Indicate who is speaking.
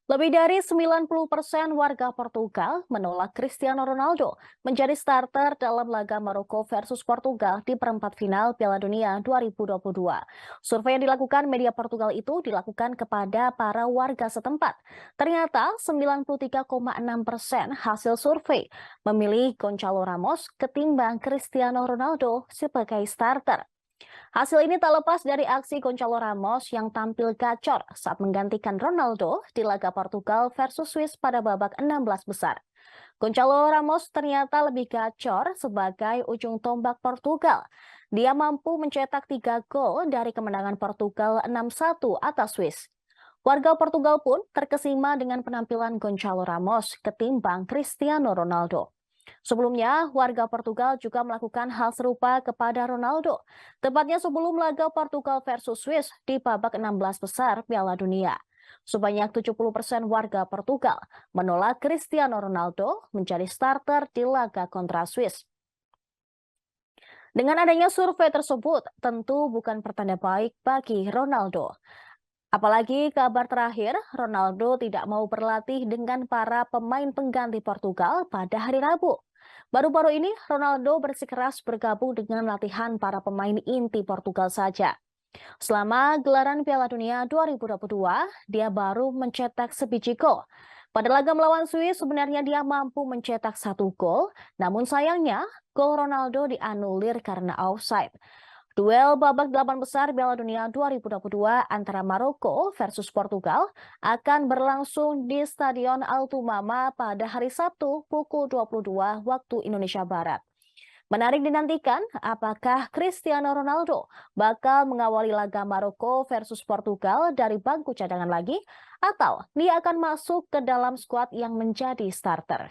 Speaker 1: Lebih dari 90% warga Portugal menolak Cristiano Ronaldo menjadi starter dalam laga Maroko versus Portugal di perempat final Piala Dunia 2022. Survei yang dilakukan media Portugal itu dilakukan kepada para warga setempat. Ternyata 93,6% hasil survei memilih Gonçalo Ramos ketimbang Cristiano Ronaldo sebagai starter. Hasil ini tak lepas dari aksi Gonçalo Ramos yang tampil gacor saat menggantikan Ronaldo di laga Portugal versus Swiss pada babak 16 besar. Gonçalo Ramos ternyata lebih gacor sebagai ujung tombak Portugal. Dia mampu mencetak 3 gol dari kemenangan Portugal 6-1 atas Swiss. Warga Portugal pun terkesima dengan penampilan Gonçalo Ramos ketimbang Cristiano Ronaldo. Sebelumnya, warga Portugal juga melakukan hal serupa kepada Ronaldo, tepatnya sebelum laga Portugal versus Swiss di babak 16 besar Piala Dunia. Sebanyak 70% warga Portugal menolak Cristiano Ronaldo menjadi starter di laga kontra Swiss. Dengan adanya survei tersebut, tentu bukan pertanda baik bagi Ronaldo. Apalagi kabar terakhir, Ronaldo tidak mau berlatih dengan para pemain pengganti Portugal pada hari Rabu. Baru-baru ini, Ronaldo bersikeras bergabung dengan latihan para pemain inti Portugal saja. Selama gelaran Piala Dunia 2022, dia baru mencetak sebiji gol. Pada laga melawan Swiss, sebenarnya dia mampu mencetak 1 gol, namun sayangnya, gol Ronaldo dianulir karena offside. Duel babak 8 besar Piala Dunia 2022 antara Maroko versus Portugal akan berlangsung di Stadion Altumama pada hari Sabtu pukul 22 waktu Indonesia Barat. Menarik dinantikan apakah Cristiano Ronaldo bakal mengawali laga Maroko versus Portugal dari bangku cadangan lagi atau dia akan masuk ke dalam skuad yang menjadi starter.